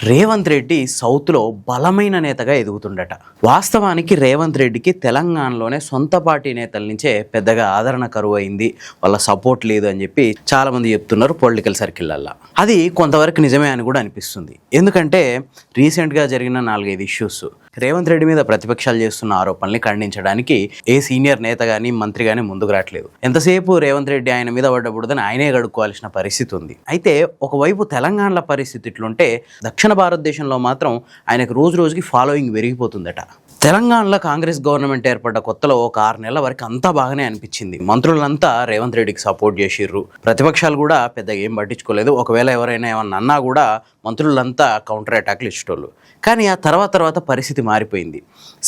రేవంత్ రెడ్డి సౌత్లో బలమైన నేతగా ఎదుగుతుండట. వాస్తవానికి రేవంత్ రెడ్డికి తెలంగాణలోనే సొంత పార్టీ నేతల నుంచే పెద్దగా ఆదరణ కరువు అయింది, వాళ్ళ సపోర్ట్ లేదు అని చెప్పి చాలామంది చెప్తున్నారు పొలిటికల్ సర్కిళ్ళల్లో. అది కొంతవరకు నిజమే అని కూడా అనిపిస్తుంది. ఎందుకంటే రీసెంట్గా జరిగిన 4-5 ఇష్యూస్ రేవంత్ రెడ్డి మీద ప్రతిపక్షాలు చేస్తున్న ఆరోపణల్ని ఖండించడానికి ఏ సీనియర్ నేత కానీ మంత్రి కానీ ముందుకు రావట్లేదు. ఎంతసేపు రేవంత్ రెడ్డి ఆయన మీద పడ్డబుడదని ఆయనే గడుక్కోవాల్సిన పరిస్థితి ఉంది. అయితే ఒకవైపు తెలంగాణలో పరిస్థితి ఇట్లుంటే దక్షిణ భారతదేశంలో మాత్రం ఆయనకు రోజు రోజుకి ఫాలోయింగ్ పెరిగిపోతుందట. తెలంగాణలో కాంగ్రెస్ గవర్నమెంట్ ఏర్పడ్డ కొత్తలో ఒక 6 నెలల వరకు అంతా బాగానే అనిపించింది. మంత్రులంతా రేవంత్ రెడ్డికి సపోర్ట్ చేసిర్రు, ప్రతిపక్షాలు కూడా పెద్దగా ఏం పట్టించుకోలేదు. ఒకవేళ ఎవరైనా ఏమన్నా అన్నా కూడా మంత్రులంతా కౌంటర్ అటాక్లు ఇచ్చేటోళ్ళు. కానీ ఆ తర్వాత పరిస్థితి మారిపోయింది.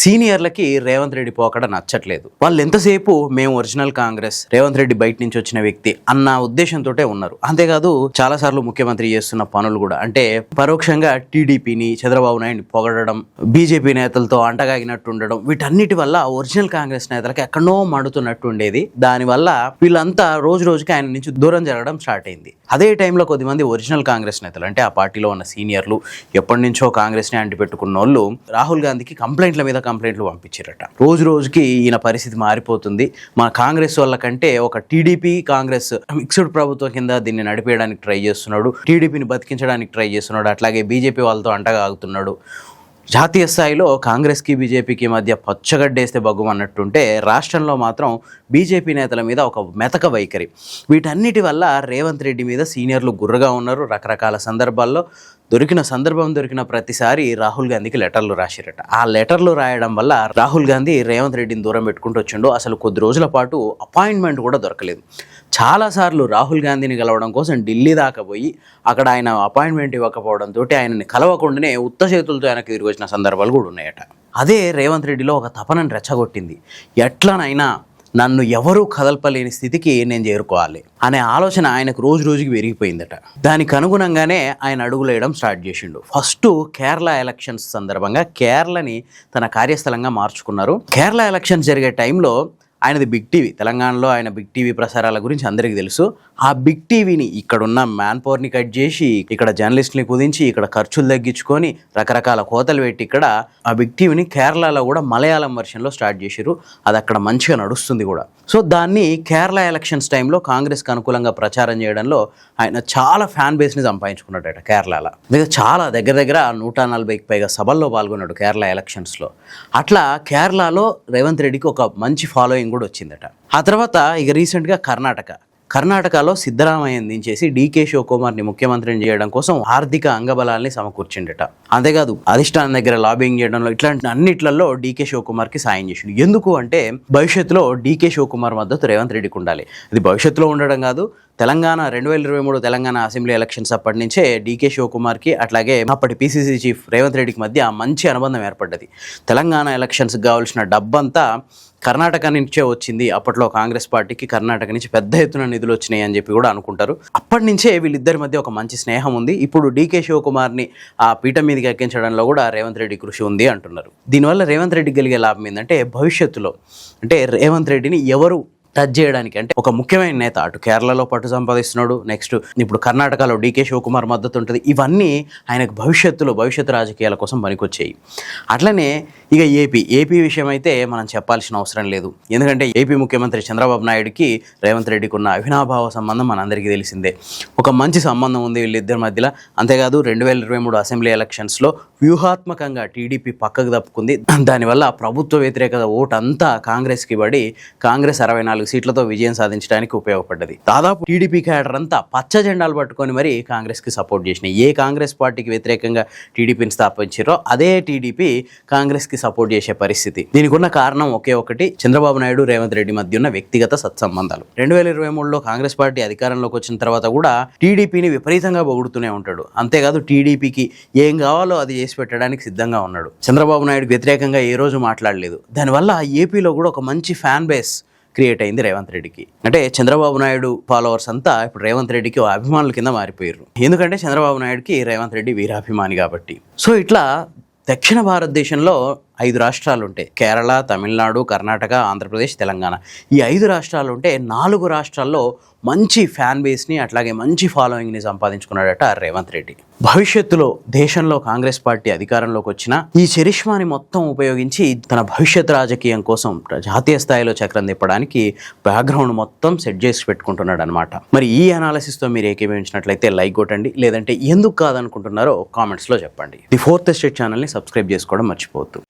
సీనియర్లకి రేవంత్ రెడ్డి పోకడ నచ్చట్లేదు. వాళ్ళు ఎంతసేపు మేము ఒరిజినల్ కాంగ్రెస్, రేవంత్ రెడ్డి బయట నుంచి వచ్చిన వ్యక్తి అన్న ఉద్దేశంతో ఉన్నారు. అంతేకాదు చాలాసార్లు ముఖ్యమంత్రి చేస్తున్న పనులు కూడా అంటే పరోక్షంగా టీడీపీని, చంద్రబాబు నాయుడిని పొగడడం, బీజేపీ నేతలతో అంటగాగినట్టు ఉండడం, వీటన్నిటి వల్ల ఒరిజినల్ కాంగ్రెస్ నేతలకు ఎక్కడో మండుతున్నట్టు ఉండేది. దానివల్ల వీళ్ళంతా రోజు రోజుకి ఆయన నుంచి దూరం జరగడం స్టార్ట్ అయింది. అదే టైంలో కొద్దిమంది ఒరిజినల్ కాంగ్రెస్ నేతలు అంటే ఆ పార్టీలో ఉన్న సీనియర్లు, ఎప్పటి నుంచో కాంగ్రెస్ని అంటిపెట్టుకున్న వాళ్ళు రాహుల్ గాంధీకి కంప్లైంట్ల మీద కంప్లైంట్లు పంపించారట. రోజు రోజుకి ఈయన పరిస్థితి మారిపోతుంది. మన కాంగ్రెస్ వాళ్ళ కంటే ఒక టీడీపీ కాంగ్రెస్ మిక్స్డ్ ప్రభుత్వం కింద దీన్ని నడిపేయడానికి ట్రై చేస్తున్నాడు, టీడీపీని బతికించడానికి ట్రై చేస్తున్నాడు, అట్లాగే బీజేపీ వాళ్ళతో అంటగా ఆగుతున్నాడు. జాతీయ స్థాయిలో కాంగ్రెస్కి బీజేపీకి మధ్య పచ్చగడ్డేస్తే బగ్గుమన్నట్టుంటే రాష్ట్రంలో మాత్రం బీజేపీ నేతల మీద ఒక మెతక వైఖరి. వీటన్నిటి వల్ల రేవంత్ రెడ్డి మీద సీనియర్లు గుర్రగా ఉన్నారు. రకరకాల సందర్భాల్లో దొరికిన ప్రతిసారి రాహుల్ గాంధీకి లెటర్లు రాసిరట. ఆ లెటర్లు రాయడం వల్ల రాహుల్ గాంధీ రేవంత్ రెడ్డిని దూరం పెట్టుకుంటూ వచ్చిండు. అసలు కొద్ది రోజుల పాటు అపాయింట్మెంట్ కూడా దొరకలేదు. చాలాసార్లు రాహుల్ గాంధీని కలవడం కోసం ఢిల్లీ దాకా పోయి అక్కడ ఆయన అపాయింట్మెంట్ ఇవ్వకపోవడంతో ఆయనని కలవకుండానే ఉత్త చేతులతో ఆయనకు తిరిగి వచ్చిన సందర్భాలు కూడా ఉన్నాయట. అదే రేవంత్ రెడ్డిలో ఒక తపనను రెచ్చగొట్టింది. ఎట్లనైనా నన్ను ఎవరూ కదల్పలేని స్థితికి నేను చేరుకోవాలి అనే ఆలోచన ఆయనకు రోజు రోజుకి పెరిగిపోయిందట. దానికి అనుగుణంగానే ఆయన అడుగులేయడం స్టార్ట్ చేసిండు. ఫస్ట్ కేరళ ఎలక్షన్స్ సందర్భంగా కేరళని తన కార్యస్థలంగా మార్చుకున్నారు. కేరళ ఎలక్షన్స్ జరిగే టైంలో ఆయనది బిగ్ టీవీ, తెలంగాణలో ఆయన బిగ్ టీవీ ప్రసారాల గురించి అందరికీ తెలుసు. ఆ బిగ్ టీవీని ఇక్కడున్న మ్యాన్ పవర్ని కట్ చేసి, ఇక్కడ జర్నలిస్ట్ని కుదించి, ఇక్కడ ఖర్చులు తగ్గించుకొని రకరకాల కోతలు పెట్టి ఇక్కడ ఆ బిగ్ టీవీని కేరళలో కూడా మలయాళం వర్షన్లో స్టార్ట్ చేసిర్రు. అది అక్కడ మంచిగా నడుస్తుంది కూడా. సో దాన్ని కేరళ ఎలక్షన్స్ టైంలో కాంగ్రెస్కి అనుకూలంగా ప్రచారం చేయడంలో ఆయన చాలా ఫ్యాన్ బేస్ని సంపాదించుకున్నాడట కేరళలో. చాలా దగ్గర 140కి పైగా సభల్లో పాల్గొన్నాడు కేరళ ఎలక్షన్స్లో. అట్లా కేరళలో రేవంత్ రెడ్డికి ఒక మంచి ఫాలోయింగ్ కూడా వచ్చిందట. ఆ తర్వాత ఇక రీసెంట్గా కర్ణాటకలో సిద్ధరామయ్యని దించేసి డీకే శివకుమార్ని ముఖ్యమంత్రిని చేయడం కోసం ఆర్థిక అంగబలాల్ని సమకూర్చిండట. అంతేకాదు అధిష్టానం దగ్గర లాబింగ్ చేయడంలో ఇట్లాంటి అన్నిట్లలో డీకే శివకుమార్కి సాయం చేసిండు. ఎందుకు అంటే భవిష్యత్తులో డీకే శివకుమార్ మద్దతు రేవంత్ రెడ్డికి ఉండాలి. ఇది భవిష్యత్తులో ఉండడం కాదు, తెలంగాణ 2023 తెలంగాణ అసెంబ్లీ ఎలక్షన్స్ అప్పటి నుంచే డీకే శివకుమార్కి అట్లాగే అప్పటి పీసీసీ చీఫ్ రేవంత్ రెడ్డికి మధ్య మంచి అనుబంధం ఏర్పడ్డది. తెలంగాణ ఎలక్షన్స్కి కావాల్సిన డబ్బంతా కర్ణాటక నుంచే వచ్చింది. అప్పట్లో కాంగ్రెస్ పార్టీకి కర్ణాటక నుంచి పెద్ద ఎత్తున నిధులు వచ్చినాయి అని చెప్పి కూడా అనుకుంటారు. అప్పటి నుంచే వీళ్ళిద్దరి మధ్య ఒక మంచి స్నేహం ఉంది. ఇప్పుడు డీకే శివకుమార్ని ఆ పీఠం మీదకి ఎక్కించడంలో కూడా రేవంత్ రెడ్డి కృషి ఉంది అంటున్నారు. దీనివల్ల రేవంత్ రెడ్డికి కలిగే లాభం ఏంటంటే భవిష్యత్తులో అంటే రేవంత్ రెడ్డిని ఎవరు టచ్ చేయడానికి అంటే ఒక ముఖ్యమైన నేత అటు కేరళలో పట్టు సంపాదిస్తున్నాడు, నెక్స్ట్ ఇప్పుడు కర్ణాటకలో డీకే శివకుమార్ మద్దతు ఉంటుంది. ఇవన్నీ ఆయనకు భవిష్యత్తు రాజకీయాల కోసం పనికొచ్చాయి. అట్లనే ఇక ఏపీ విషయం అయితే మనం చెప్పాల్సిన అవసరం లేదు. ఎందుకంటే ఏపీ ముఖ్యమంత్రి చంద్రబాబు నాయుడుకి రేవంత్ రెడ్డికి ఉన్న అవినాభావ సంబంధం మనందరికీ తెలిసిందే. ఒక మంచి సంబంధం ఉంది వీళ్ళిద్దరి మధ్యలో. అంతేకాదు 2023 అసెంబ్లీ ఎలక్షన్స్లో వ్యూహాత్మకంగా టీడీపీ పక్కకు తప్పుకుంది. దానివల్ల ప్రభుత్వ వ్యతిరేకత ఓటు అంతా కాంగ్రెస్కి పడి కాంగ్రెస్ 64 సీట్లతో విజయం సాధించడానికి ఉపయోగపడ్డది. దాదాపు టీడీపీ క్యాడర్ అంతా పచ్చ జెండాలు పట్టుకొని మరి కాంగ్రెస్కి సపోర్ట్ చేసినాయి. ఏ కాంగ్రెస్ పార్టీకి వ్యతిరేకంగా టీడీపీని స్థాపించారో అదే టీడీపీ కాంగ్రెస్కి సపోర్ట్ చేసే పరిస్థితి. దీనికి ఉన్న కారణం ఒకే ఒకటి, చంద్రబాబు నాయుడు రేవంత్ రెడ్డి మధ్య ఉన్న వ్యక్తిగత సత్సంబంధాలు. 2023లో కాంగ్రెస్ పార్టీ అధికారంలోకి వచ్చిన తర్వాత కూడా టీడీపీని విపరీతంగా పొగుడుతూనే ఉంటాడు. అంతేకాదు టీడీపీకి ఏం కావాలో అది చేసి పెట్టడానికి సిద్ధంగా ఉన్నాడు. చంద్రబాబు నాయుడుకి వ్యతిరేకంగా ఏ రోజు మాట్లాడలేదు. దానివల్ల ఏపీలో కూడా ఒక మంచి ఫ్యాన్ బేస్ క్రియేట్ అయింది రేవంత్ రెడ్డికి. అంటే చంద్రబాబు నాయుడు ఫాలోవర్స్ అంతా ఇప్పుడు రేవంత్ రెడ్డికి అభిమానుల కింద మారిపోయారు. ఎందుకంటే చంద్రబాబు నాయుడుకి రేవంత్ రెడ్డి వీరాభిమాని కాబట్టి. సో ఇట్లా దక్షిణ భారతదేశంలో 5 రాష్ట్రాలు ఉంటాయి. కేరళ, తమిళనాడు, కర్ణాటక, ఆంధ్రప్రదేశ్, తెలంగాణ. ఈ 5 రాష్ట్రాలు ఉంటే 4 రాష్ట్రాల్లో మంచి ఫ్యాన్ బేస్ని అట్లాగే మంచి ఫాలోయింగ్ని సంపాదించుకున్నాడట రేవంత్ రెడ్డి. భవిష్యత్తులో దేశంలో కాంగ్రెస్ పార్టీ అధికారంలోకి వచ్చినా ఈ చరిష్మాని మొత్తం ఉపయోగించి తన భవిష్యత్ రాజకీయం కోసం జాతీయ స్థాయిలో చక్రం తిప్పడానికి బ్యాక్గ్రౌండ్ మొత్తం సెట్ చేసి పెట్టుకుంటున్నాడు అనమాట. మరి ఈ అనాలిసిస్తో మీరు ఏకీభవించినట్లయితే లైక్ కొట్టండి, లేదంటే ఎందుకు కాదనుకుంటున్నారో కామెంట్స్లో చెప్పండి. ది ఫోర్త్ ఎస్టేట్ ఛానల్ని సబ్స్క్రైబ్ చేసుకోవడం మర్చిపోవద్దు.